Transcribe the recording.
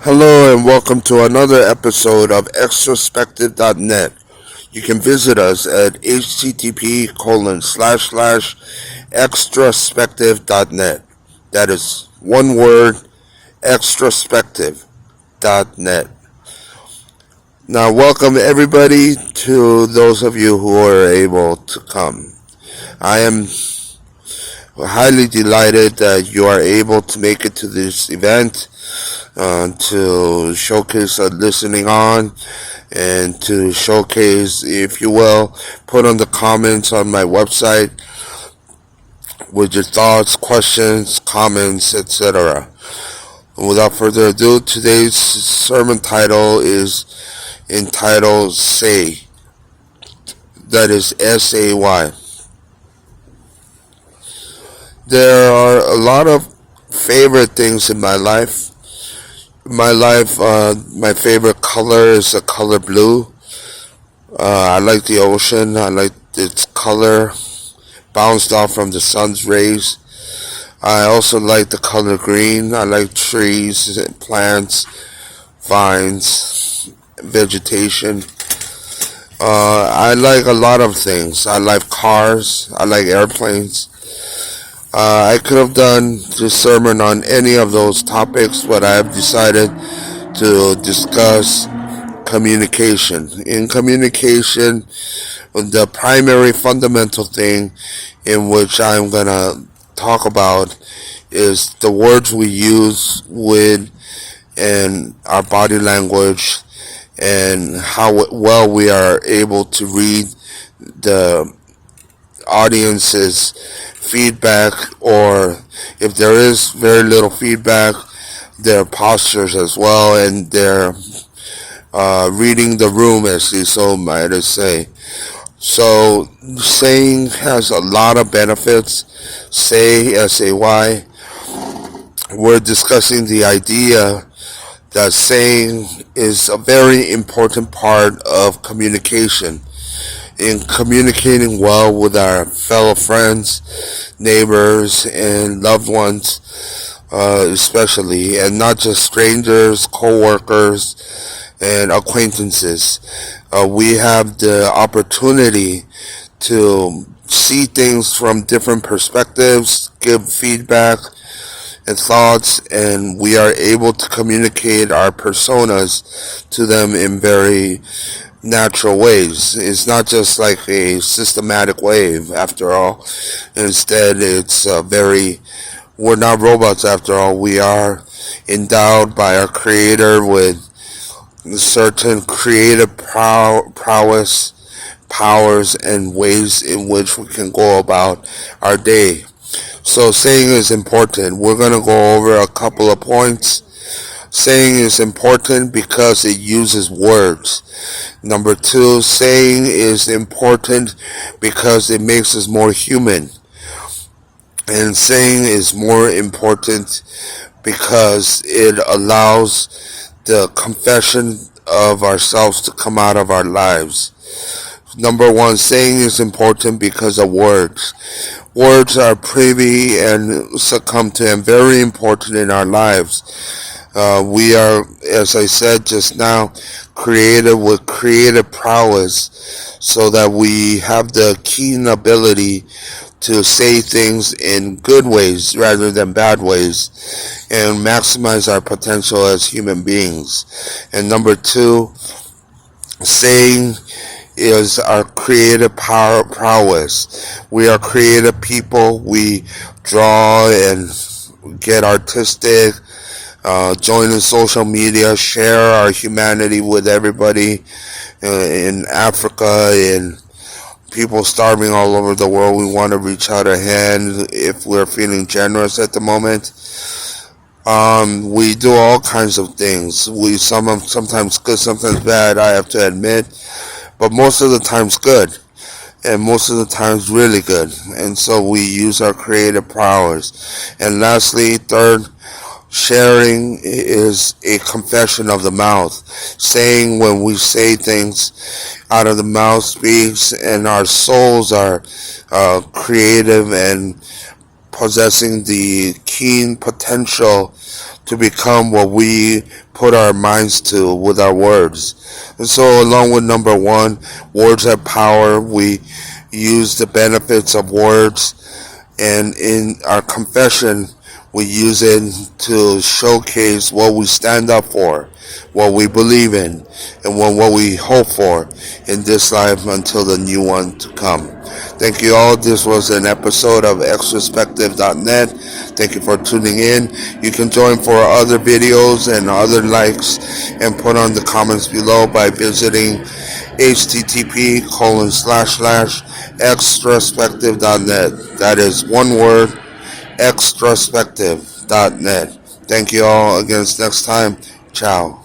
Hello and welcome to another episode of extrospective.net. You can visit us at http://extrospective.net. That is one word, extrospective.net. Now, welcome everybody to those of you who are able to come. I am highly delighted that you are able to make it to this event to showcase listening on and to showcase, if you will, put on the comments on my website with your thoughts, questions, comments, etc. Without further ado, today's sermon title is entitled Say. That is SAY. There are a lot of favorite things in my life. My favorite color is the color blue. I like the ocean. I like its color bounced off from the sun's rays. I also like the color green. I like trees, plants, vines, vegetation. I like a lot of things. I like cars. I like airplanes. I could have done this sermon on any of those topics, but I have decided to discuss communication. In communication, the primary fundamental thing in which I'm going to talk about is the words we use with and our body language and how well we are able to read the audience's feedback, or if there is very little feedback, their postures as well, and their reading the room, as they so might say. So saying has a lot of benefits. Say, SAY. We're discussing the idea that saying is a very important part of communication. In communicating well with our fellow friends, neighbors, and loved ones, especially, and not just strangers, co-workers, and acquaintances. We have the opportunity to see things from different perspectives, give feedback and thoughts, and we are able to communicate our personas to them in very natural ways. It's not just like a systematic wave, after all. Instead, it's we're not robots after all. We are endowed by our Creator with certain creative prowess, powers, and ways in which we can go about our day. So saying is important. We're going to go over a couple of points. Saying is important because it uses words. Number two, saying is important because it makes us more human. And saying is more important because it allows the confession of ourselves to come out of our lives. Number one, saying is important because of words. Words are privy and succumb to and very important in our lives. We are, as I said just now, created with creative prowess so that we have the keen ability to say things in good ways rather than bad ways and maximize our potential as human beings. And number two, saying is our creative prowess. We are creative people. We draw and get artistic, join in social media, share our humanity with everybody in Africa and people starving all over the world. We want to reach out a hand if we're feeling generous at the moment. We do all kinds of things. Sometimes good, sometimes bad, I have to admit, but most of the times good, and most of the times really good. And so we use our creative powers. And lastly, third, sharing is a confession of the mouth. Saying, when we say things out of the mouth, speaks, and our souls are creative and possessing the keen potential to become what we put our minds to with our words. And so, along with number one, words have power. We use the benefits of words, and in our confession, we use it to showcase what we stand up for, what we believe in, and what we hope for in this life until the new one to come. Thank you all. This was an episode of Xtrospective.net. Thank you for tuning in. You can join for other videos and other likes and put on the comments below by visiting http://Xtrospective.net. That is one word, Xtrospective.net. Thank you all. Again, next time. Ciao.